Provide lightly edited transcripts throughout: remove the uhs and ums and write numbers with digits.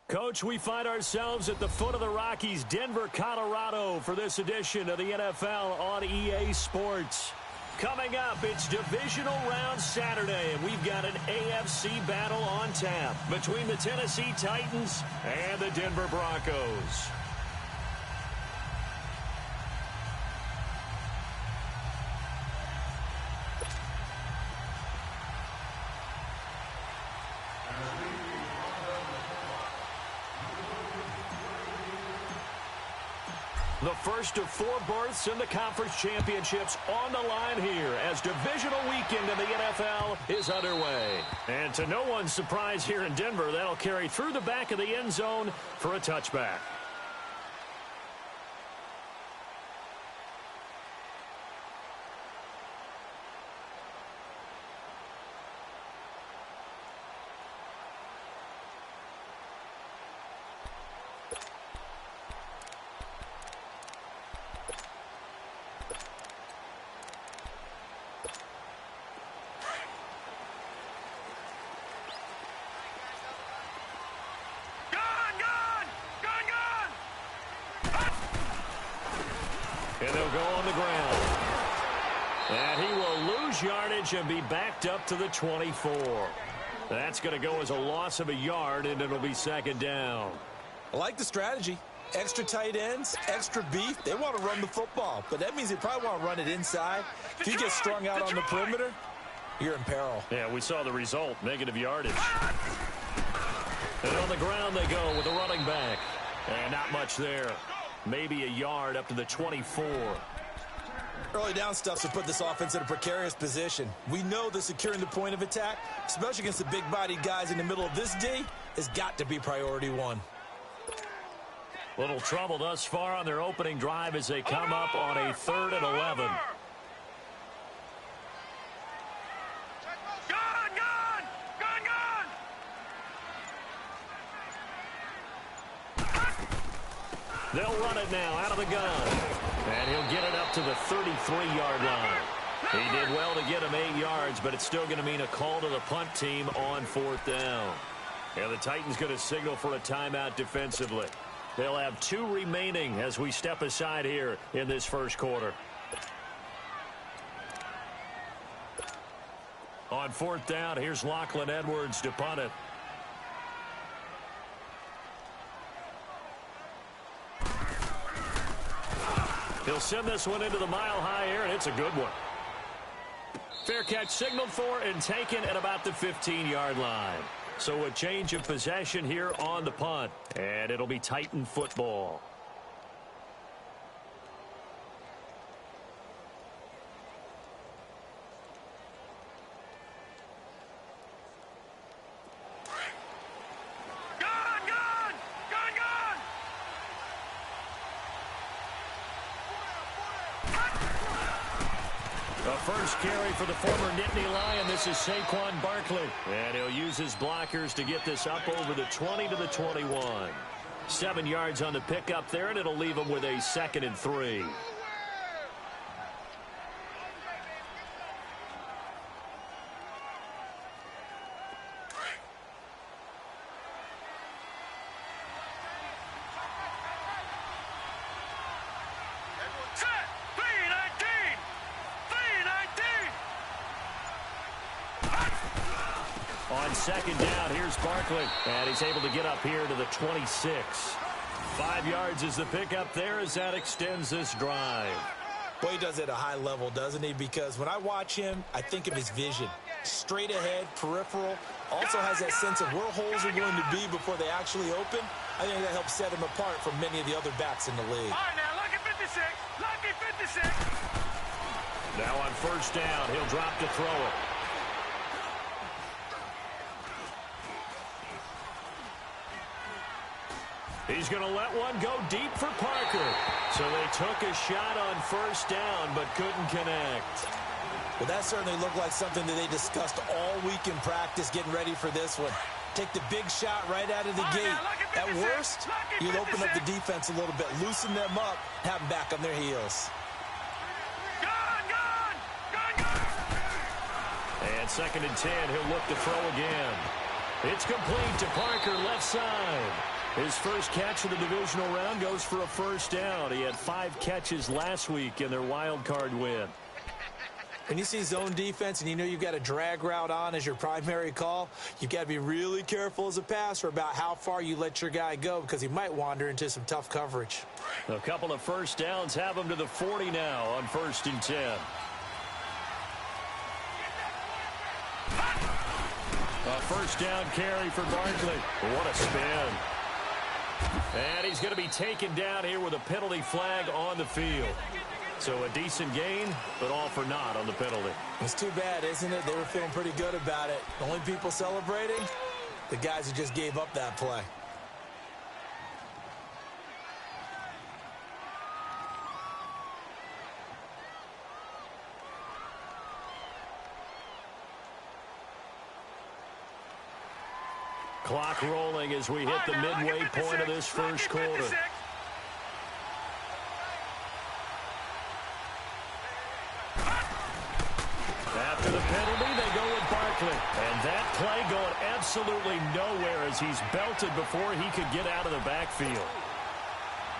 Coach, we find ourselves at the foot of the Rockies, Denver, Colorado, for this edition of the NFL on EA Sports. Coming up, it's Divisional Round Saturday, and we've got an AFC battle on tap between the Tennessee Titans and the Denver Broncos. The first of 4 berths in the conference championships on the line here as divisional weekend in the NFL is underway. And to no one's surprise here in Denver, that'll carry through the back of the end zone for a touchback. And they'll go on the ground. And he will lose yardage and be backed up to the 24. That's going to go as a loss of a yard, and it'll be second down. I like the strategy. Extra tight ends, extra beef. They want to run the football, but that means they probably want to run it inside. If you get strung out on the perimeter, you're in peril. Yeah, we saw the result, negative yardage. And on the ground they go with the running back. And not much there. Maybe a yard up to the 24. Early down stuff to put this offense in a precarious position. We know that securing the point of attack, especially against the big-bodied guys in the middle of this D, has got to be priority one. Little trouble thus far on their opening drive as they come up on a 3rd and 11. They'll run it now out of the gun. And he'll get it up to the 33-yard line. He did well to get him 8 yards, but it's still going to mean a call to the punt team on 4th down. And the Titans going to signal for a timeout defensively. They'll have 2 remaining as we step aside here in this first quarter. On 4th down, here's Lachlan Edwards to punt it. He'll send this one into the mile-high air, and it's a good one. Fair catch signaled for and taken at about the 15-yard line. So a change of possession here on the punt, and it'll be Titan football. First carry for the former Nittany Lion. This is Saquon Barkley. And he'll use his blockers to get this up over the 20 to the 21. 7 yards on the pickup there, and it'll leave him with a 2nd and 3. On 2nd down, here's Barkley. And he's able to get up here to the 26. 5 yards is the pickup there as that extends this drive. Boy, he does it at a high level, doesn't he? Because when I watch him, I think of his vision. Straight ahead, peripheral. Also has that sense of where holes are going to be before they actually open. I think that helps set him apart from many of the other backs in the league. All right, now, lucky 56. Lucky 56. Now on 1st down, he'll drop to throw it. He's going to let one go deep for Parker. So they took a shot on 1st down, but couldn't connect. Well, that certainly looked like something that they discussed all week in practice getting ready for this one. Take the big shot right out of the gate. At worst, you'll open up the defense a little bit, loosen them up, have them back on their heels. And 2nd and 10, he'll look to throw again. It's complete to Parker, left side. His first catch of the divisional round goes for a first down. He had 5 catches last week in their wild card win. When you see zone defense and you know you've got a drag route on as your primary call, you've got to be really careful as a passer about how far you let your guy go because he might wander into some tough coverage. A couple of first downs have him to the 40 now on 1st and 10. A first down carry for Barkley. What a spin. And he's going to be taken down here with a penalty flag on the field. So a decent gain, but all for naught on the penalty. It's too bad, isn't it? They were feeling pretty good about it. The only people celebrating, the guys who just gave up that play. Clock rolling as we hit the midway point of this first quarter. After the penalty, they go with Barkley. And that play going absolutely nowhere as he's belted before he could get out of the backfield.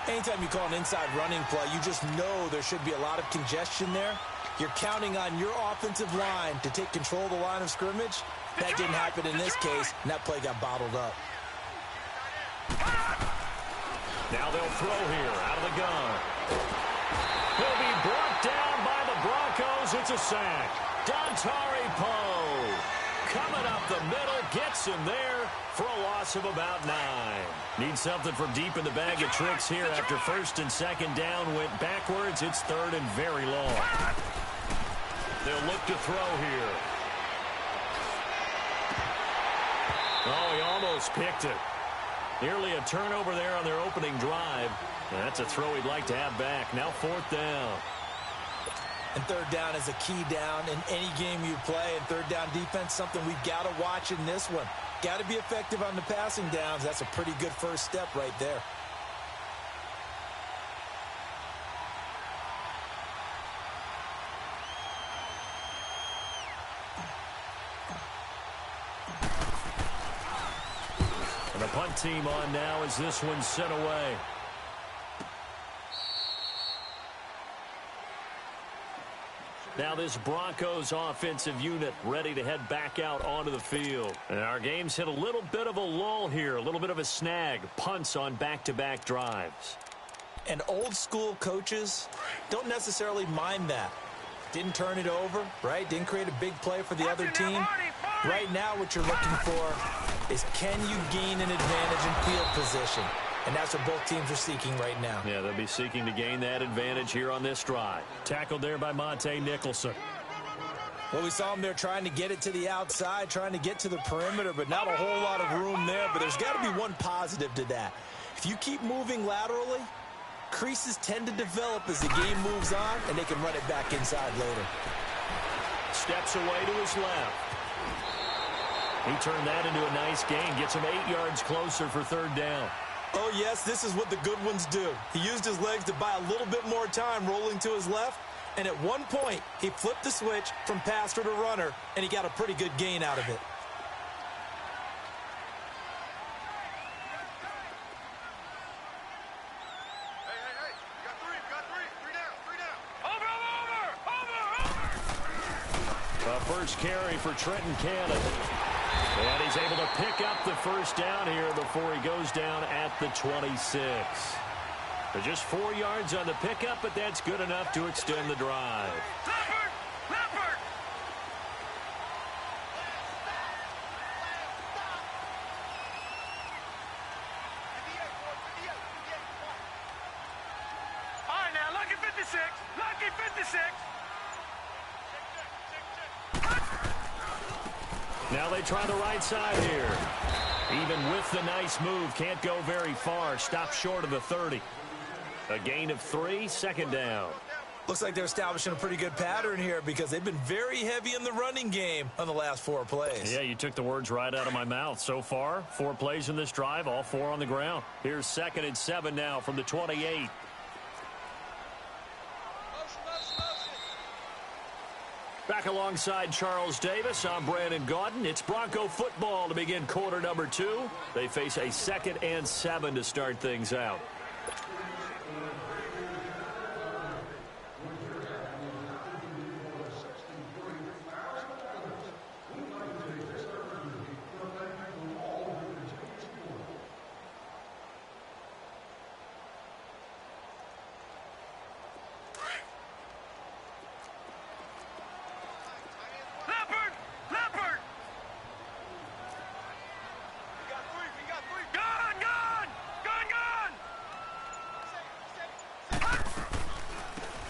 Anytime you call an inside running play, you just know there should be a lot of congestion there. You're counting on your offensive line to take control of the line of scrimmage. That didn't happen in this case, and that play got bottled up. Now they'll throw here out of the gun. He'll be brought down by the Broncos. It's a sack. Dontari Poe coming up the middle, gets him there for a loss of about 9. Need something from deep in the bag of tricks here after 1st and 2nd down went backwards. It's 3rd and very long. They'll look to throw here. Oh, he almost picked it. Nearly a turnover there on their opening drive. That's a throw he'd like to have back. Now 4th down. And 3rd down is a key down in any game you play. And 3rd down defense, something we've got to watch in this one. Got to be effective on the passing downs. That's a pretty good first step right there. And the punt team on now as this one's sent away. Now this Broncos offensive unit ready to head back out onto the field. And our game's hit a little bit of a lull here, a little bit of a snag. Punts on back-to-back drives. And old school coaches don't necessarily mind that. Didn't turn it over, right? Didn't create a big play for the other team. Right now what you're looking for is can you gain an advantage in field position? And that's what both teams are seeking right now. Yeah, they'll be seeking to gain that advantage here on this drive. Tackled there by Monte Nicholson. Well, we saw him there trying to get it to the outside, trying to get to the perimeter, but not a whole lot of room there. But there's got to be one positive to that. If you keep moving laterally, creases tend to develop as the game moves on, and they can run it back inside later. Steps away to his left. He turned that into a nice gain. Gets him 8 yards closer for 3rd down. Oh, yes, this is what the good ones do. He used his legs to buy a little bit more time rolling to his left, and at one point, he flipped the switch from passer to runner, and he got a pretty good gain out of it. Hey, you got three down. Over. A first carry for Trenton Cannon. And he's able to pick up the first down here before he goes down at the 26. They're just 4 yards on the pickup, but that's good enough to extend the drive. Leopard! All right, now, lucky 56. Lucky 56. Now they try the right side here. Even with the nice move, can't go very far. Stopped short of the 30. A gain of 3, 2nd down. Looks like they're establishing a pretty good pattern here because they've been very heavy in the running game on the last 4 plays. Yeah, you took the words right out of my mouth. So far, 4 plays in this drive, all 4 on the ground. Here's 2nd and 7 now from the 28. Back alongside Charles Davis, I'm Brandon Gaudin. It's Bronco football to begin quarter number 2. They face a 2nd and 7 to start things out.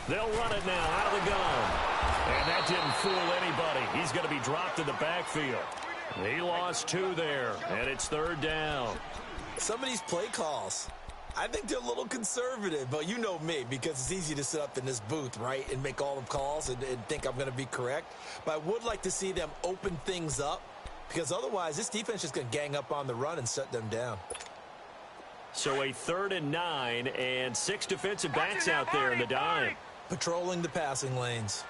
They'll run it now out of the gun. And that didn't fool anybody. He's going to be dropped in the backfield. He lost 2 there, and it's 3rd down. Some of these play calls, I think they're a little conservative, but you know me, because it's easy to sit up in this booth, right, and make all the calls and think I'm going to be correct. But I would like to see them open things up, because otherwise this defense is going to gang up on the run and shut them down. So a 3rd and 9 and 6 defensive backs out there in the dime. Patrolling the passing lanes.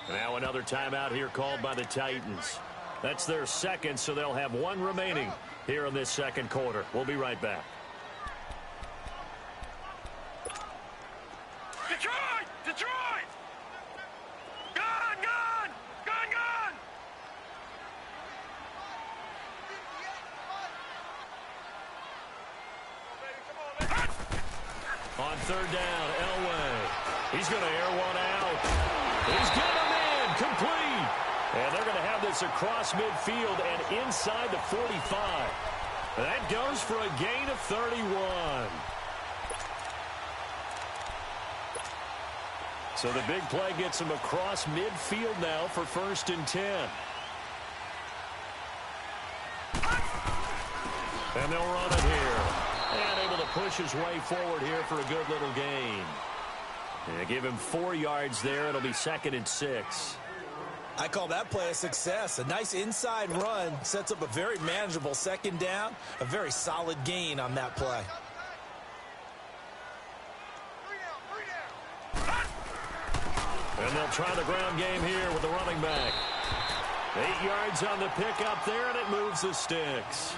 Now another timeout here called by the Titans. That's their 2nd, so they'll have 1 remaining here in this 2nd quarter. We'll be right back. Detroit! Detroit! Gun! Gun! Gun! Gun! On 3rd down, Elway. He's going to air one out. He's got him in, complete. And they're going to have this across midfield and inside the 45. That goes for a gain of 31. So the big play gets him across midfield now for 1st and 10. And they'll run it here. And able to push his way forward here for a good little gain. And give him 4 yards there. It'll be 2nd and 6. I call that play a success. A nice inside run sets up a very manageable 2nd down. A very solid gain on that play. And they'll try the ground game here with the running back. 8 yards on the pickup there, and it moves the sticks.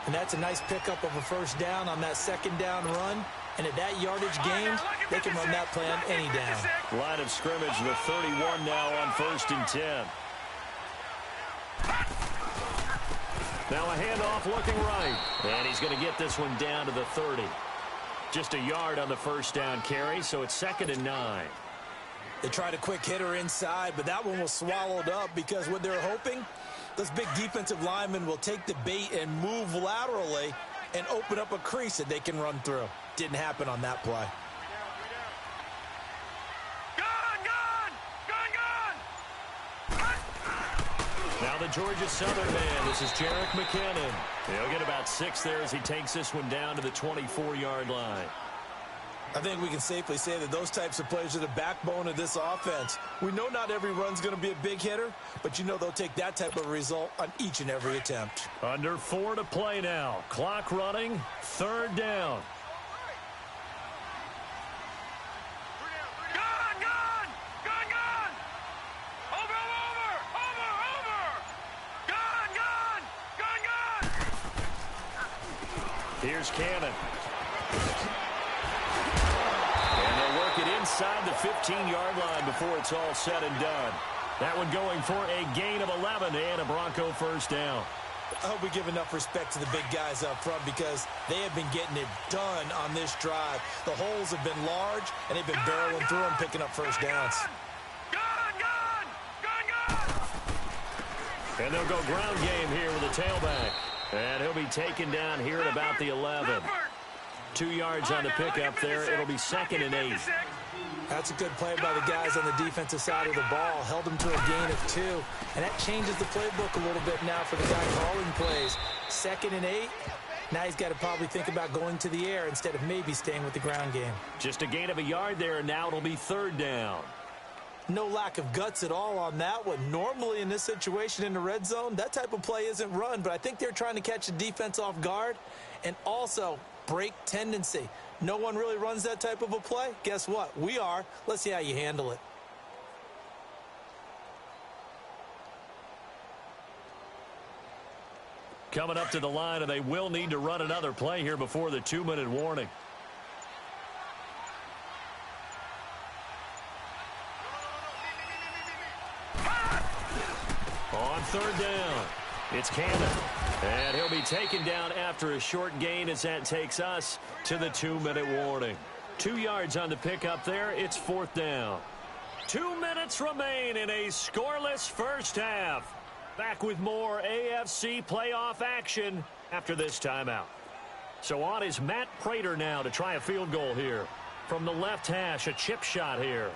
And that's a nice pickup of a 1st down on that 2nd down run. And at that yardage gain, they can run that play on any down. Line of scrimmage, the 31 now on 1st and 10. Now a handoff looking right. And he's going to get this one down to the 30. Just a yard on the 1st down carry, so it's 2nd and 9. They tried a quick hitter inside, but that one was swallowed up because what they're hoping, those big defensive linemen will take the bait and move laterally and open up a crease that they can run through. Didn't happen on that play. Now the Georgia Southern man, this is Jerick McKinnon. He'll get about 6 there as he takes this one down to the 24-yard line. I think we can safely say that those types of plays are the backbone of this offense. We know not every run's going to be a big hitter, but you know they'll take that type of result on each and every attempt. Under 4 to play now. Clock running, 3rd down. Here's Cannon. And they'll work it inside the 15-yard line before it's all said and done. That one going for a gain of 11 and a Bronco 1st down. I hope we give enough respect to the big guys up front because they have been getting it done on this drive. The holes have been large, and they've been barreling through them, picking up 1st downs. And they'll go ground game here with the tailback. And he'll be taken down here at about the 11. 2 yards on the pickup there. It'll be 2nd and 8. That's a good play by the guys on the defensive side of the ball. Held them to a gain of 2. And that changes the playbook a little bit now for the guy calling plays. 2nd and 8. Now he's got to probably think about going to the air instead of maybe staying with the ground game. Just a gain of a yard there, and now it'll be 3rd down. No lack of guts at all on that one. Normally in this situation in the red zone, that type of play isn't run, but I think they're trying to catch the defense off guard and also break tendency. No one really runs that type of a play? Guess what? We are. Let's see how you handle it. Coming up to the line, and they will need to run another play here before the 2-minute warning. On third down, it's Cannon. And he'll be taken down after a short gain as that takes us to the 2-minute warning. 2 yards on the pickup there. It's fourth down. 2 minutes remain in a scoreless first half. Back with more AFC playoff action after this timeout. So on is Matt Prater now to try a field goal here. From the left hash, a chip shot here.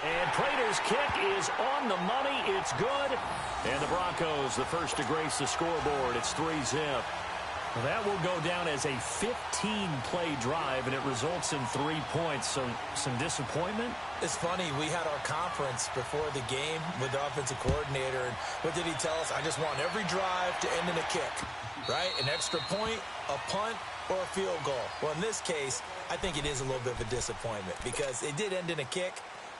And Prater's kick is on the money. It's good. And the Broncos, the first to grace the scoreboard. It's 3-zip. Well, that will go down as a 15-play drive, and it results in 3 points. So some disappointment? It's funny. We had our conference before the game with the offensive coordinator, and what did he tell us? I just want every drive to end in a kick, right? An extra point, a punt, or a field goal. Well, in this case, I think it is a little bit of a disappointment because it did end in a kick,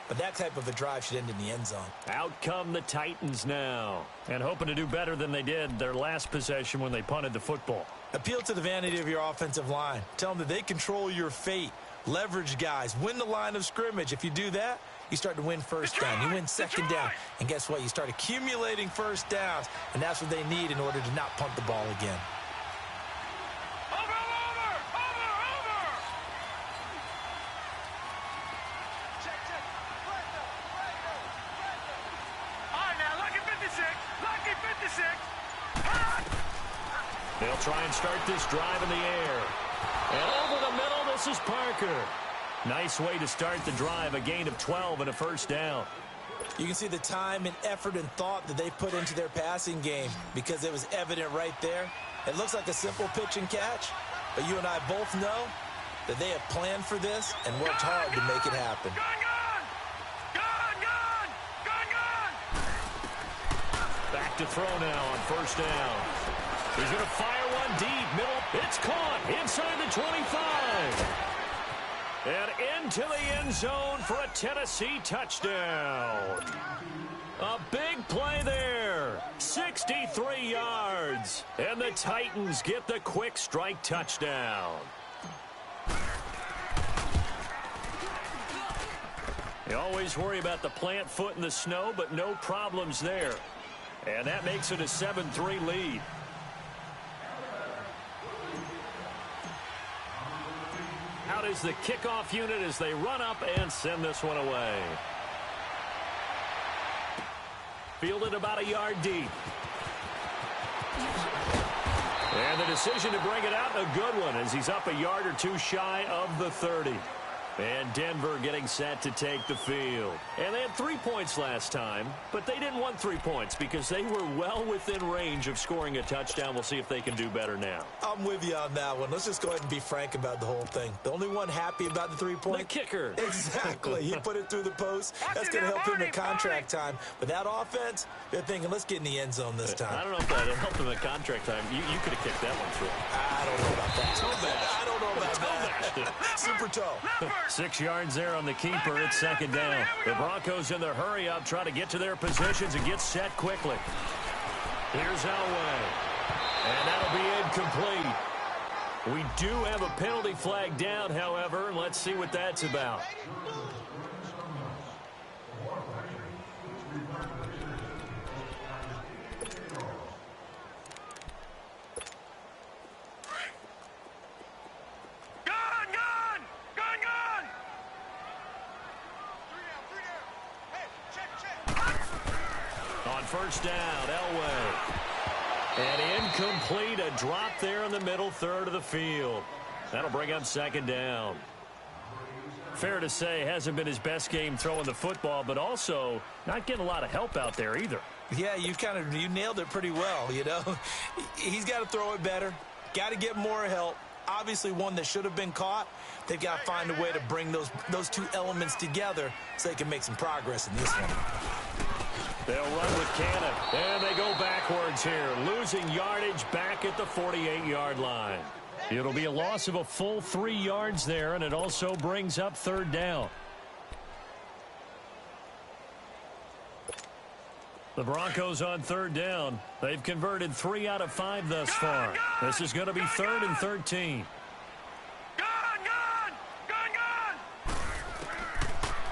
but that type of a drive should end in the end zone. Out come the Titans now, and hoping to do better than they did their last possession when they punted the football. Appeal to the vanity of your offensive line. Tell them that they control your fate. Leverage guys. Win the line of scrimmage. If you do that, you start to win first down. You win second down. And guess what? You start accumulating first downs, and that's what they need in order to not punt the ball again. They'll try and start this drive in the air. And over the middle, this is Parker. Nice way to start the drive, a gain of 12 and a first down. You can see the time and effort and thought that they put into their passing game because it was evident right there. It looks like a simple pitch and catch, but you and I both know that they have planned for this and worked hard to make it happen. Back to throw now on first down. He's going to fire one deep, middle. It's caught inside the 25. And into the end zone for a Tennessee touchdown. A big play there. 63 yards. And the Titans get the quick strike touchdown. You always worry about the plant foot in the snow, but no problems there. And that makes it a 7-3 lead. Out is the kickoff unit as they run up and send this one away. Fielded about a yard deep. And the decision to bring it out, a good one, as he's up a yard or two shy of the 30. And Denver getting set to take the field. And they had 3 points last time, but they didn't want 3 points because they were well within range of scoring a touchdown. We'll see if they can do better now. I'm with you on that one. Let's just go ahead and be frank about the whole thing. The only one happy about the 3 points? The kicker. Exactly. He put it through the post. That's going to help him in contract time. But that offense, they're thinking, let's get in the end zone this time. I don't know if that helped him in contract time. You could have kicked that one through. I don't know about that. I don't know about that. Super toe. 6 yards there on the keeper. It's second down. The Broncos in the hurry-up try to get to their positions and get set quickly. Here's Elway. And that'll be incomplete. We do have a penalty flag down, however, and let's see what that's about. First down, Elway. And incomplete, a drop there in the middle third of the field. That'll bring up second down. Fair to say, hasn't been his best game throwing the football, but also not getting a lot of help out there either. Yeah, you nailed it pretty well, you know. He's got to throw it better, got to get more help. Obviously one that should have been caught. They've got to find a way to bring those two elements together so they can make some progress in this one. They'll run with Cannon, and they go backwards here, losing yardage back at the 48-yard line. It'll be a loss of a full 3 yards there, and it also brings up third down. The Broncos on third down. They've converted 3 out of 5 thus far. This is going to be 3rd and 13.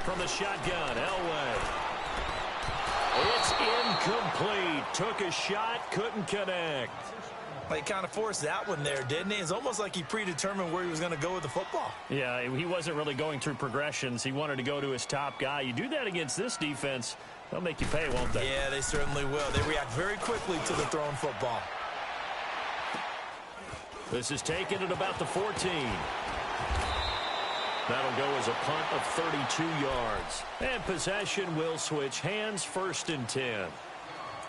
From the shotgun, Elway. It's incomplete. Took a shot, couldn't connect. Well, he kind of forced that one there, didn't he? It's almost like he predetermined where he was going to go with the football. Yeah, he wasn't really going through progressions. He wanted to go to his top guy. You do that against this defense, they'll make you pay, won't they? Yeah, they certainly will. They react very quickly to the thrown football. This is taken at about the 14. That'll go as a punt of 32 yards. And possession will switch hands, 1st and 10.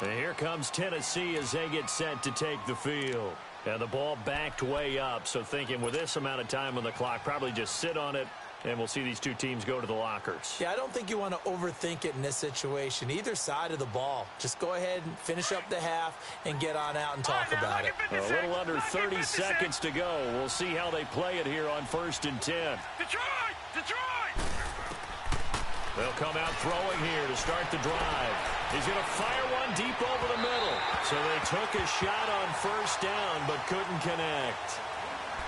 And here comes Tennessee as they get set to take the field. And the ball backed way up, so thinking with this amount of time on the clock, probably just sit on it, and we'll see these two teams go to the lockers. Yeah, I don't think you want to overthink it in this situation. Either side of the ball. Just go ahead and finish up the half and get on out and talk about it. A little under 30 seconds to go. We'll see how they play it here on 1st and 10. Detroit! They'll come out throwing here to start the drive. He's going to fire one deep over the middle. So they took a shot on 1st down, but couldn't connect.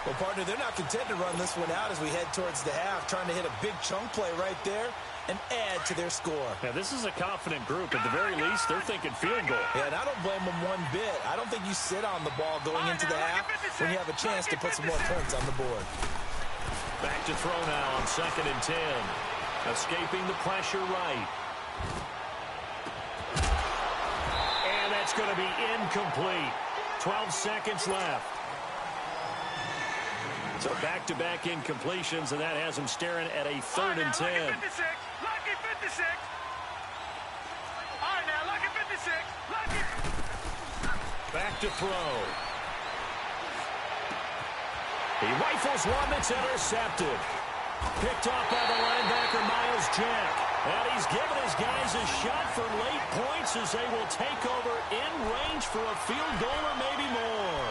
Well, partner, they're not content to run this one out as we head towards the half, trying to hit a big chunk play right there and add to their score. Yeah, this is a confident group. At the very least, they're thinking field goal. Yeah, and I don't blame them one bit. I don't think you sit on the ball going into the half when you have a chance to put some more points on the board. Back to throw now on 2nd and 10. Escaping the pressure right. And that's going to be incomplete. 12 seconds left. So back-to-back incompletions, and that has him staring at a 3rd and 10. Lucky 56. Lucky 56. All right, now, lucky 56. Lucky. Back to throw. He rifles one that's intercepted. Picked off by the linebacker, Miles Jack. And he's given his guys a shot for late points as they will take over in range for a field goal or maybe more.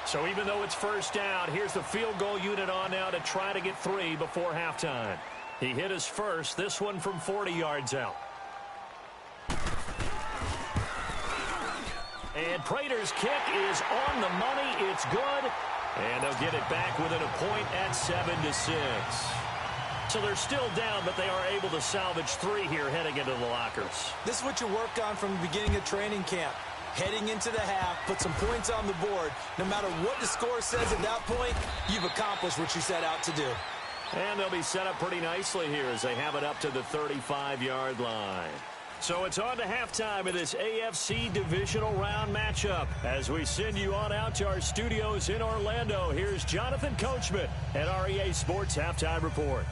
So even though it's 1st down, here's the field goal unit on now to try to get 3 before halftime. He hit his first, this one from 40 yards out. And Prater's kick is on the money. It's good. And they'll get it back within a point at 7-6. So they're still down, but they are able to salvage 3 here heading into the lockers. This is what you worked on from the beginning of training camp. Heading into the half, put some points on the board. No matter what the score says at that point, you've accomplished what you set out to do. And they'll be set up pretty nicely here as they have it up to the 35-yard line. So it's on to halftime of this AFC Divisional Round matchup. As we send you on out to our studios in Orlando, here's Jonathan Coachman at REA Sports Halftime Report.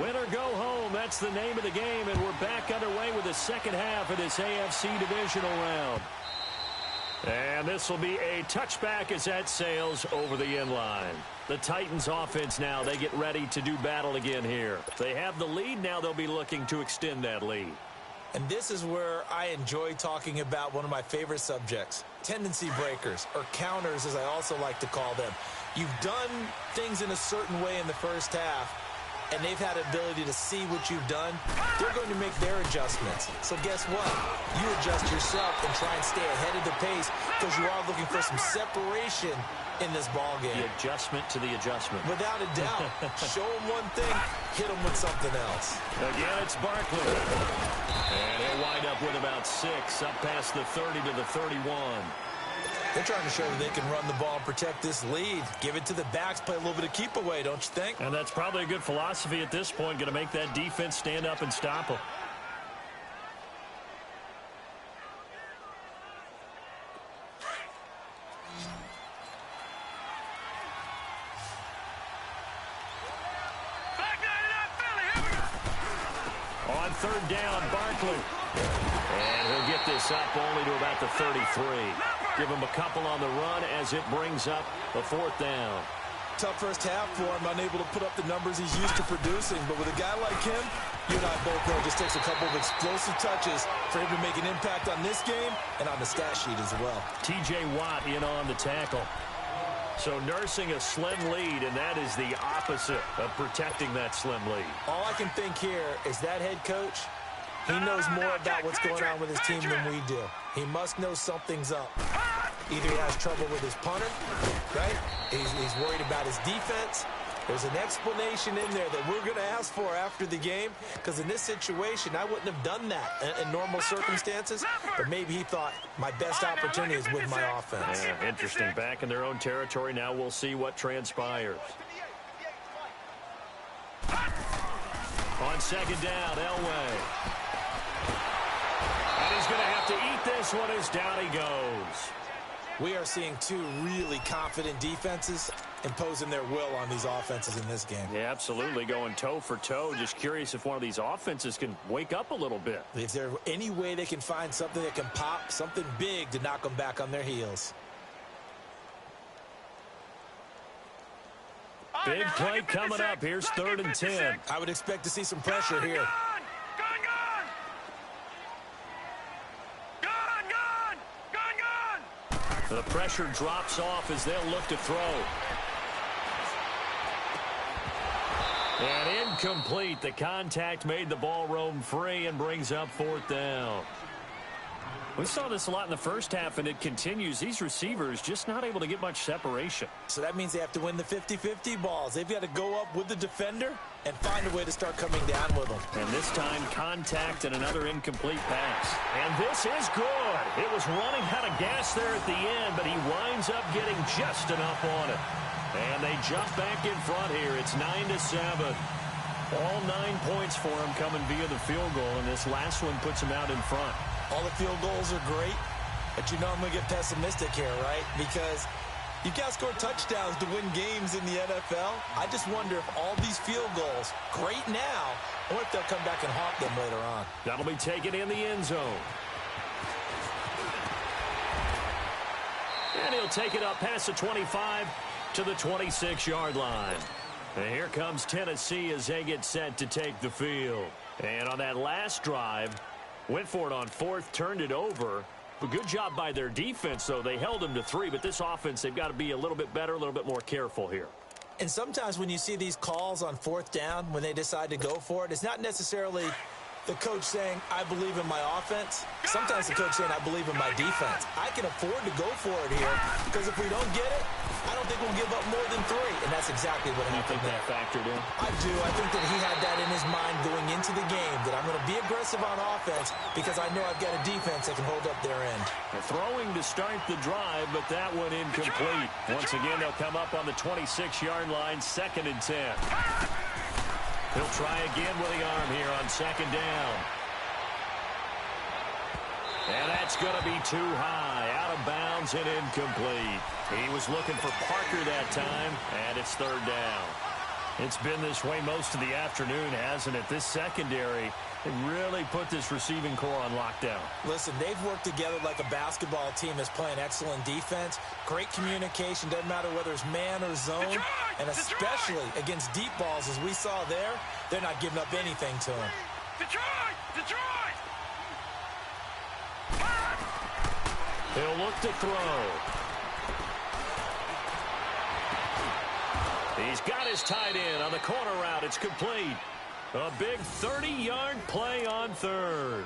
Win or go home, that's the name of the game, and we're back underway with the second half of this AFC Divisional Round. And this will be a touchback as that sails over the end line. The Titans offense now, they get ready to do battle again here. They have the lead, now they'll be looking to extend that lead. And this is where I enjoy talking about one of my favorite subjects, tendency breakers, or counters as I also like to call them. You've done things in a certain way in the first half, and they've had ability to see what you've done. They're going to make their adjustments. So guess what? You adjust yourself and try and stay ahead of the pace because you are looking for some separation in this ball game. The adjustment to the adjustment. Without a doubt. Show them one thing, hit them with something else. Again, it's Barkley. And he'll wind up with about 6, up past the 30 to the 31. They're trying to show that they can run the ball and protect this lead. Give it to the backs, play a little bit of keep away, don't you think? And that's probably a good philosophy at this point, going to make that defense stand up and stop them. On 3rd down, Barkley. And he'll get this up only to about the 33. Give him a couple on the run as it brings up a 4th down. Tough first half for him, unable to put up the numbers he's used to producing. But with a guy like him, you and I both know it just takes a couple of explosive touches for him to make an impact on this game and on the stat sheet as well. T.J. Watt in on the tackle. So nursing a slim lead, and that is the opposite of protecting that slim lead. All I can think here is that head coach, he knows more about what's going on with his team than we do. He must know something's up. Either he has trouble with his punter, right? He's worried about his defense. There's an explanation in there that we're going to ask for after the game, because in this situation, I wouldn't have done that in normal circumstances, but maybe he thought my best opportunity is with my offense. Yeah, interesting. Back in their own territory. Now we'll see what transpires. On 2nd down, Elway. And he's going to have to eat this one as down he goes. We are seeing two really confident defenses imposing their will on these offenses in this game. Yeah, absolutely. Going toe for toe. Just curious if one of these offenses can wake up a little bit. Is there any way they can find something that can pop, something big to knock them back on their heels? Big play coming up. Here's 3rd and 10. I would expect to see some pressure here. The pressure drops off as they'll look to throw. And incomplete. The contact made the ball roam free and brings up 4th down. We saw this a lot in the first half, and it continues. These receivers just not able to get much separation. So that means they have to win the 50-50 balls. They've got to go up with the defender and find a way to start coming down with them. And this time, contact and another incomplete pass. And this is good. It was running out of gas there at the end, but he winds up getting just enough on it. And they jump back in front here. It's 9-7. All 9 points for him coming via the field goal, and this last one puts him out in front. All the field goals are great, but you know I'm going to get pessimistic here, right? Because you've got to score touchdowns to win games in the NFL. I just wonder if all these field goals, great now, or if they'll come back and haunt them later on. That'll be taken in the end zone. And he'll take it up past the 25 to the 26-yard line. And here comes Tennessee as they get set to take the field. And on that last drive, went for it on 4th, turned it over. But good job by their defense, though. They held them to 3, but this offense, they've got to be a little bit better, a little bit more careful here. And sometimes when you see these calls on 4th down, when they decide to go for it, it's not necessarily the coach saying, I believe in my offense. Sometimes the coach saying, I believe in my defense. I can afford to go for it here, because if we don't get it, I don't think we'll give up more than 3. And that's exactly what happened there. You think that factored in? I do. I think that he had that in his mind going into the game, that I'm going to be aggressive on offense because I know I've got a defense that can hold up their end. They're throwing to start the drive, but that one incomplete. Once again, they'll come up on the 26-yard line, 2nd and 10. He'll try again with the arm here on 2nd down. And that's going to be too high, out of bounds and incomplete. He was looking for Parker that time, and it's 3rd down. It's been this way most of the afternoon, hasn't it? This secondary, they really put this receiving core on lockdown. Listen, they've worked together like a basketball team that's playing excellent defense. Great communication, doesn't matter whether it's man or zone. And especially against deep balls, as we saw there, they're not giving up anything to them. Detroit! He'll look to throw. He's got his tight end on the corner route. It's complete. A big 30-yard play on 3rd.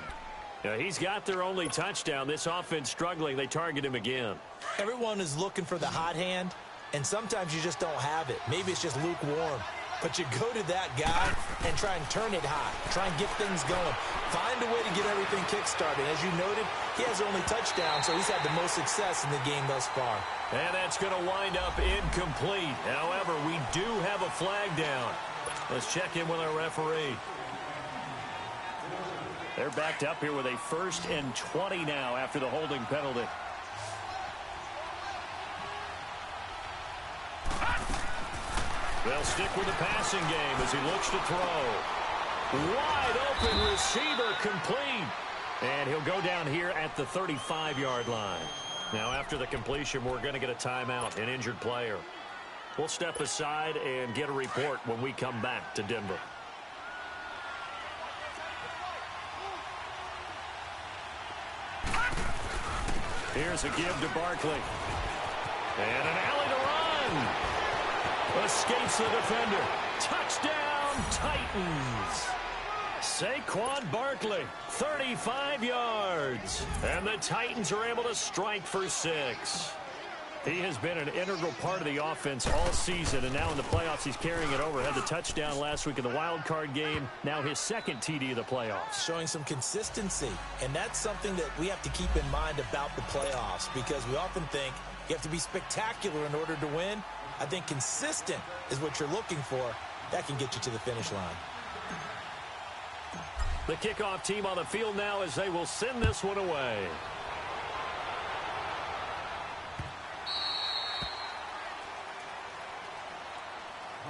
Yeah, he's got their only touchdown. This offense struggling. They target him again. Everyone is looking for the hot hand, and sometimes you just don't have it. Maybe it's just lukewarm. But you go to that guy and try and turn it hot. Try and get things going. Find a way to get everything kick-started. As you noted, he has only touchdown, so he's had the most success in the game thus far. And that's going to wind up incomplete. However, we do have a flag down. Let's check in with our referee. They're backed up here with a 1st and 20 now after the holding penalty. They'll stick with the passing game as he looks to throw. Wide open receiver complete. And he'll go down here at the 35-yard line. Now, after the completion, we're going to get a timeout, an injured player. We'll step aside and get a report when we come back to Denver. Here's a give to Barkley. And an alley to run. Escapes the defender. Touchdown, Titans. Saquon Barkley, 35 yards. And the Titans are able to strike for 6. He has been an integral part of the offense all season, and now in the playoffs he's carrying it over. Had the touchdown last week in the wild card game. Now his second TD of the playoffs. Showing some consistency, and that's something that we have to keep in mind about the playoffs, because we often think you have to be spectacular in order to win. I think consistent is what you're looking for. That can get you to the finish line. The kickoff team on the field now as they will send this one away.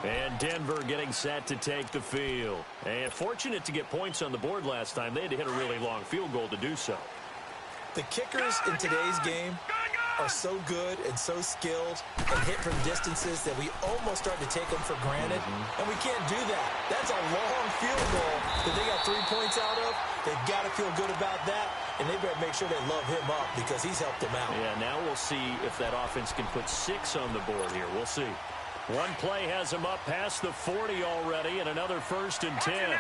And Denver getting set to take the field. And fortunate to get points on the board last time. They had to hit a really long field goal to do so. The kickers in today's game are so good and so skilled and hit from distances that we almost start to take them for granted. And we can't do that. That's a long field goal that they got 3 points out of. They've got to feel good about that. And they better make sure they love him up because he's helped them out. Yeah, now we'll see if that offense can put 6 on the board here. We'll see. One play has him up past the 40 already, and another 1st and 10.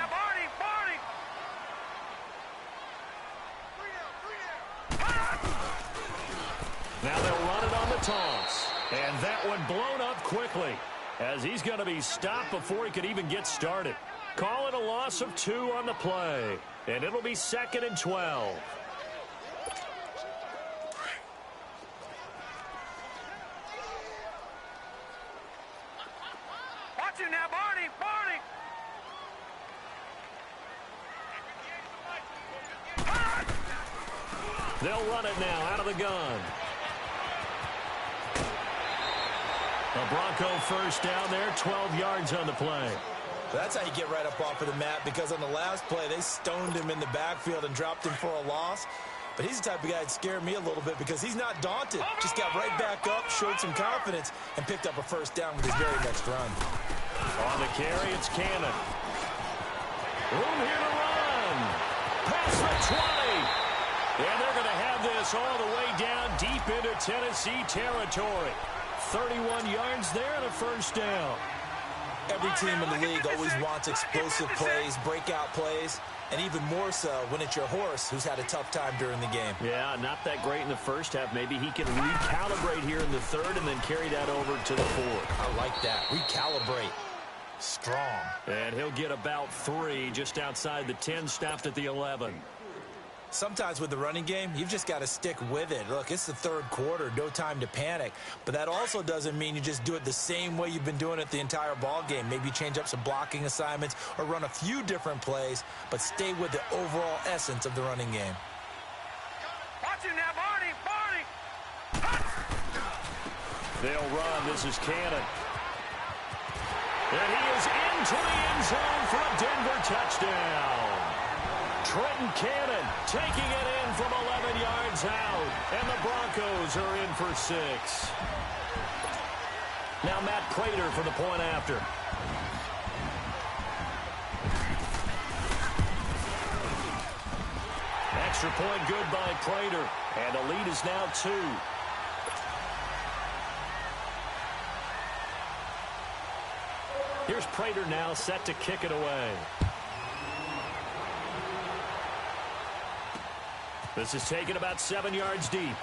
Now they'll run it on the toss. And that one blown up quickly as he's going to be stopped before he could even get started. Call it a loss of 2 on the play. And it'll be 2nd and 12. Watch him now, Barney! They'll run it now out of the gun. A Bronco 1st down there, 12 yards on the play. That's how you get right up off of the mat, because on the last play, they stoned him in the backfield and dropped him for a loss. But he's the type of guy that scared me a little bit because he's not daunted. Just got right back up, showed some confidence, and picked up a 1st down with his very next run. On the carry, it's Cannon. Room here to run. Past the 20. And they're going to have this all the way down deep into Tennessee territory. 31 yards there and a 1st down. Every team in the league always wants explosive plays, breakout plays, and even more so when it's your horse who's had a tough time during the game. Yeah, not that great in the 1st half. Maybe he can recalibrate here in the 3rd and then carry that over to the 4th. I like that. Recalibrate. Strong. And he'll get about 3 just outside the 10, stopped at the 11. Sometimes with the running game, you've just got to stick with it. Look, it's the 3rd quarter, no time to panic. But that also doesn't mean you just do it the same way you've been doing it the entire ball game. Maybe change up some blocking assignments or run a few different plays, but stay with the overall essence of the running game. Watch him now, Barney! They'll run. This is Cannon. And he is into the end zone for a Denver touchdown. Trenton Cannon taking it in from 11 yards out. And the Broncos are in for 6. Now Matt Prater for the point after. Extra point good by Prater. And the lead is now 2. Here's Prater now set to kick it away. This is taken about 7 yards deep.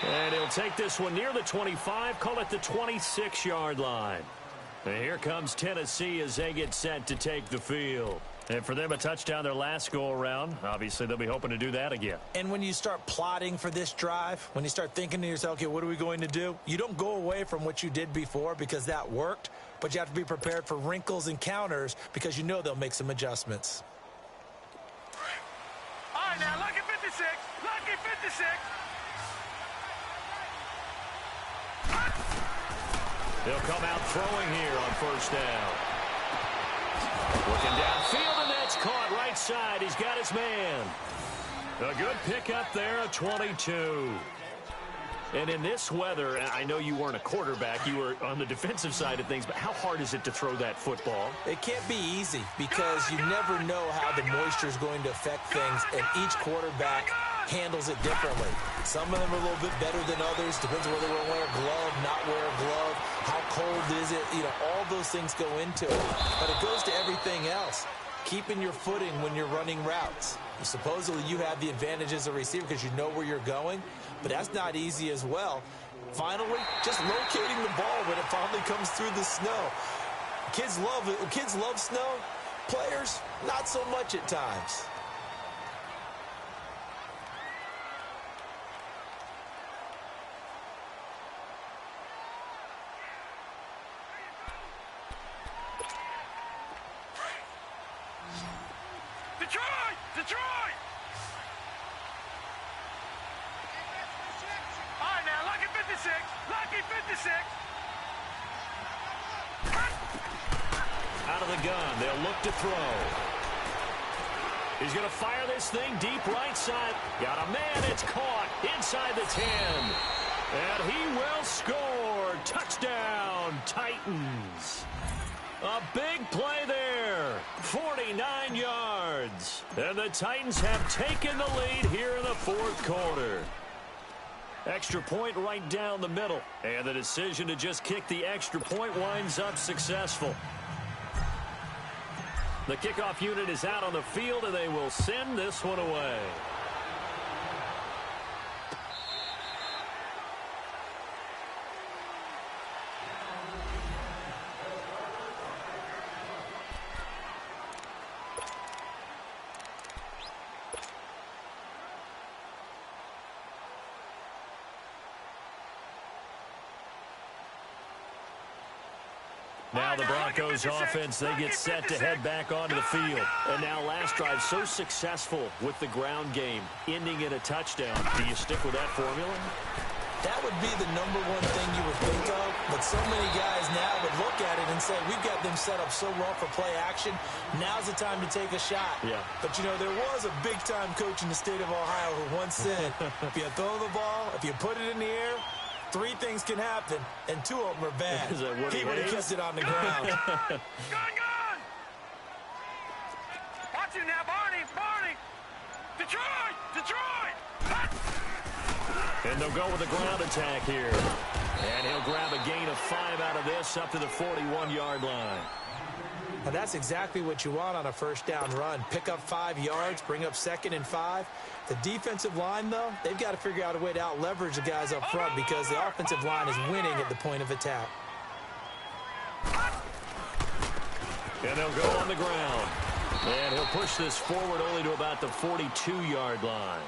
And he'll take this one near the 25, call it the 26-yard line. And here comes Tennessee as they get set to take the field. And for them, a touchdown their last go-around. Obviously, they'll be hoping to do that again. And when you start plotting for this drive, when you start thinking to yourself, okay, what are we going to do? You don't go away from what you did before because that worked, but you have to be prepared for wrinkles and counters because you know they'll make some adjustments. All right, now, lucky 56. Lucky 56. They'll come out throwing here on 1st down. Looking downfield, and that's caught right side. He's got his man. A good pickup there, a 22. And in this weather, I know you weren't a quarterback. You were on the defensive side of things, but how hard is it to throw that football? It can't be easy because you never know how the moisture is going to affect things, and each quarterback handles it differently. Some of them are a little bit better than others. Depends on whether they wear a glove, not wear a glove, how cold is it. You know, all those things go into it. But it goes to everything else. Keeping your footing when you're running routes. Supposedly you have the advantage as a receiver because you know where you're going, but that's not easy as well. Finally, just locating the ball when it finally comes through the snow. Kids love it. Kids love snow. Players, not so much at times. Detroit! All right, now, lucky 56. Lucky 56. Out of the gun, they'll look to throw. He's going to fire this thing deep right side. Got a man, it's caught inside the 10. And he will score. Touchdown, Titans. A big play there, 49 yards. And the Titans have taken the lead here in the fourth quarter. Extra point right down the middle. And the decision to just kick the extra point winds up successful. The kickoff unit is out on the field, and they will send this one away. Now the Broncos offense, they get set to head back onto the field. And now last drive so successful with the ground game, ending in a touchdown. Do you stick with that formula? That would be the number one thing you would think of, but so many guys now would look at it and say, we've got them set up so well for play action, now's the time to take a shot. Yeah. But, you know, there was a big-time coach in the state of Ohio who once said, if you throw the ball, if you put it in the air, 3 things can happen, and 2 of them are bad. He would have kept it on the ground. Gun! Watch it now, Barney! Detroit! And they'll go with a ground attack here. And he'll grab a gain of 5 out of this up to the 41-yard line. And that's exactly what you want on a first down run. Pick up 5 yards, bring up 2nd and 5. The defensive line, though, they've got to figure out a way to out-leverage the guys up front because the offensive line is winning at the point of attack. And they'll go on the ground. And he'll push this forward only to about the 42-yard line.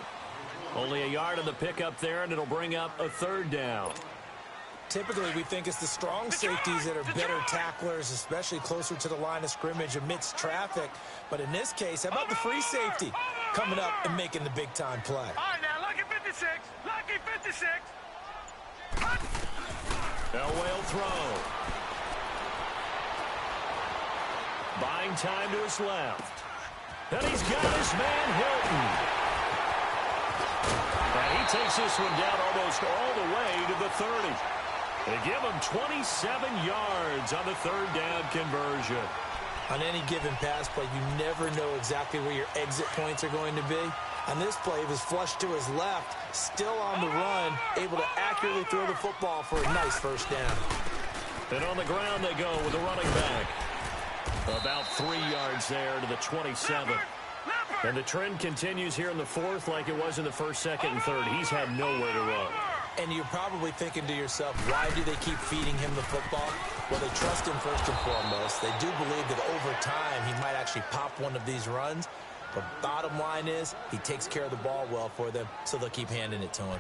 Only a yard on the pickup there, and it'll bring up a 3rd down. Typically, we think it's the strong safeties that are better tacklers, especially closer to the line of scrimmage amidst traffic. But in this case, how about the free safety coming up and making the big-time play? All right, now, lucky 56. Lucky 56. Elway throw. Buying time to his left. And he's got his man Hilton. And he takes this one down almost all the way to the 30. They give him 27 yards on the 3rd down conversion. On any given pass play, you never know exactly where your exit points are going to be. On this play, he was flushed to his left, still on the run, able to accurately throw the football for a nice 1st down. And on the ground they go with a running back. About 3 yards there to the 27. And the trend continues here in the 4th like it was in the 1st, 2nd, and 3rd. He's had nowhere to run. And you're probably thinking to yourself, why do they keep feeding him the football? Well, they trust him first and foremost. They do believe that over time he might actually pop one of these runs. But bottom line is he takes care of the ball well for them, so they'll keep handing it to him.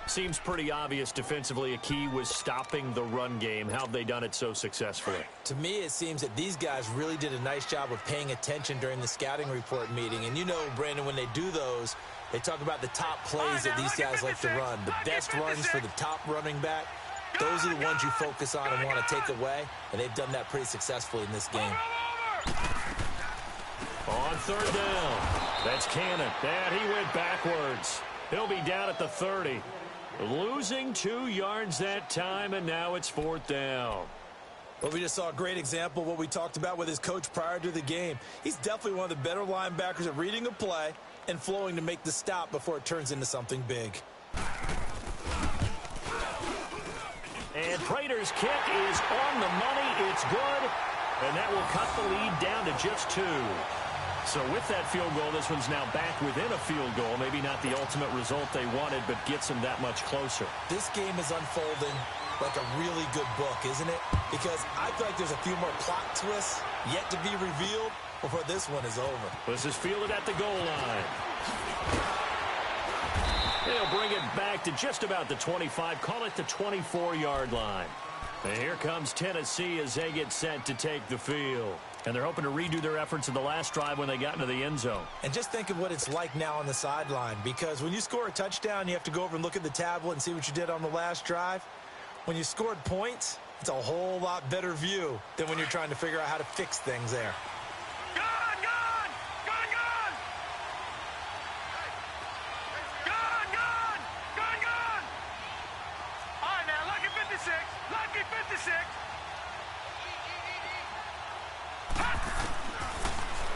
Seems pretty obvious defensively a key was stopping the run game. How have they done it so successfully? To me, it seems that these guys really did a nice job of paying attention during the scouting report meeting. And you know, Brandon, when they do those, they talk about the top plays that these guys like to run. The best runs for the top running back, those are the ones you focus on and want to take away. And they've done that pretty successfully in this game. On third down, that's Cannon. And he went backwards. He'll be down at the 30. Losing 2 yards that time, and now it's fourth down. Well, we just saw a great example of what we talked about with his coach prior to the game. He's definitely one of the better linebackers at reading a play and flowing to make the stop before it turns into something big. And Prater's kick is on the money. It's good. And that will cut the lead down to just 2. So with that field goal, this one's now back within a field goal. Maybe not the ultimate result they wanted, but gets them that much closer. This game is unfolding like a really good book, isn't it? Because I feel like there's a few more plot twists yet to be revealed before this one is over. This is fielded at the goal line. They'll bring it back to just about the 25. Call it the 24-yard line. And here comes Tennessee as they get set to take the field. And they're hoping to redo their efforts in the last drive when they got into the end zone. And just think of what it's like now on the sideline, because when you score a touchdown, you have to go over and look at the tablet and see what you did on the last drive. When you scored points, it's a whole lot better view than when you're trying to figure out how to fix things there.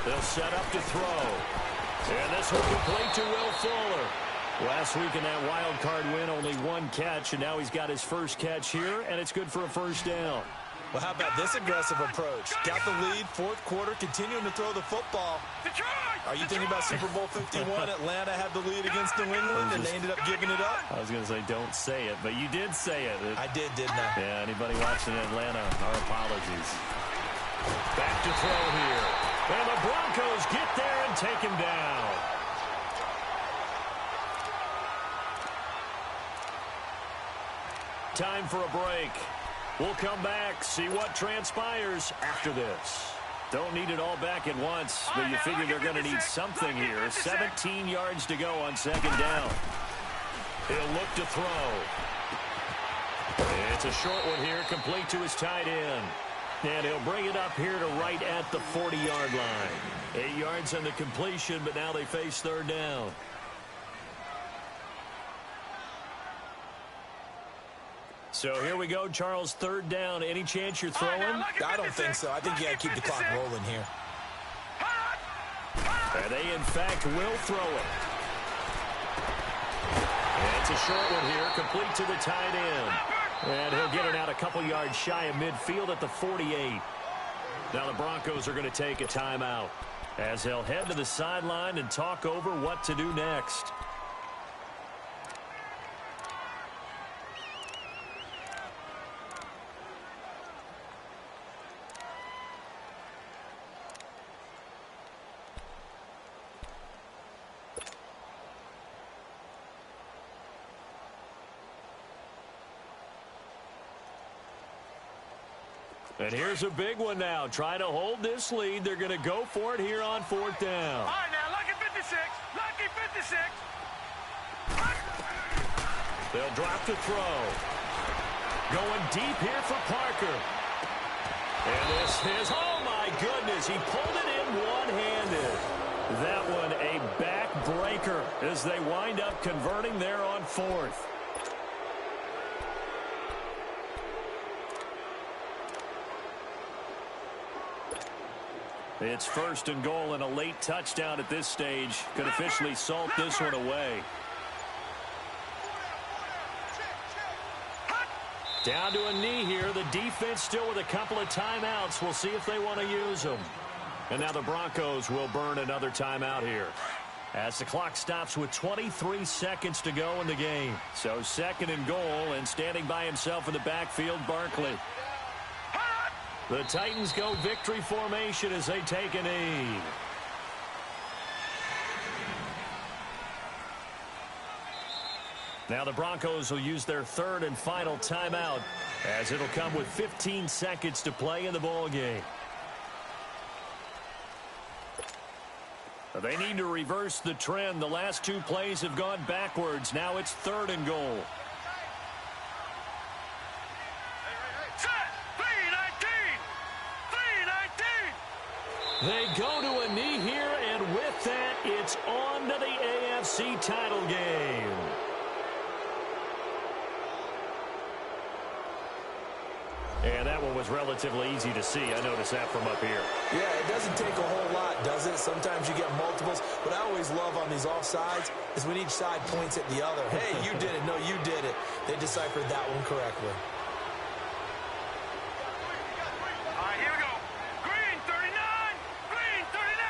They'll set up to throw. And this will complete to Will Fuller. Last week in that wild card win, only 1 catch, and now he's got his first catch here, and it's good for a first down. Well, how about this aggressive approach? Got the lead, fourth quarter, continuing to throw the football. Are you thinking about Super Bowl 51? Atlanta had the lead against New England, and they ended up giving it up? I was going to say, don't say it, but you did say it. I did, didn't I? Yeah, anybody watching Atlanta, our apologies. Back to throw here. And the Broncos get there and take him down. Time for a break. We'll come back, see what transpires after this. Don't need it all back at once, but you figure they're going to need something here. 17 yards to go on second down. He'll look to throw. It's a short one here, complete to his tight end. And he'll bring it up here to right at the 40-yard line. 8 yards on the completion, but now they face third down. So here we go, Charles, third down. Any chance you're throwing? I don't think so. I think you got to keep the clock rolling here. And they, in fact, will throw it. And it's a short one here, complete to the tight end. And he'll get it out a couple yards shy of midfield at the 48. Now the Broncos are going to take a timeout as they'll head to the sideline and talk over what to do next. And here's a big one now. Trying to hold this lead. They're going to go for it here on fourth down. All right, now, lucky 56. Lucky 56. They'll drop to throw. Going deep here for Parker. And this is, oh my goodness, he pulled it in one-handed. That one a backbreaker as they wind up converting there on fourth. It's first and goal, and a late touchdown at this stage could officially salt this one away. Down to a knee here. The defense still with a couple of timeouts. We'll see if they want to use them. And now the Broncos will burn another timeout here as the clock stops with 23 seconds to go in the game. So second and goal, and standing by himself in the backfield, Barkley. The Titans go victory formation as they take a knee. Now the Broncos will use their third and final timeout as it'll come with 15 seconds to play in the ball game. They need to reverse the trend. The last two plays have gone backwards. Now it's third and goal. They go to a knee here, and with that, it's on to the AFC title game. And that one was relatively easy to see. I noticed that from up here. Yeah, it doesn't take a whole lot, does it? Sometimes you get multiples. What I always love on these offsides is when each side points at the other. Hey, you did it. No, you did it. They deciphered that one correctly. All right, here we go. Green 39. Green 39.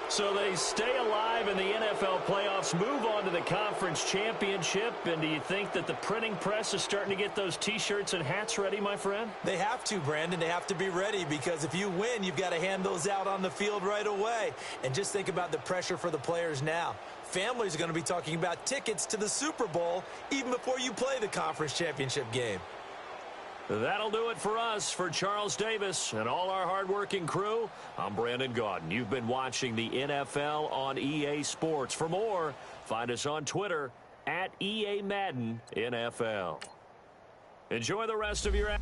So they stay alive in the NFL playoffs, move on to the conference championship. And do you think that the printing press is starting to get those T-shirts and hats ready, my friend? They have to, Brandon. They have to be ready because if you win, you've got to hand those out on the field right away. And just think about the pressure for the players now. Families are going to be talking about tickets to the Super Bowl even before you play the conference championship game. That'll do it for us. For Charles Davis and all our hardworking crew, I'm Brandon Gaudin. You've been watching the NFL on EA Sports. For more, find us on Twitter @EA Madden NFL. Enjoy the rest of your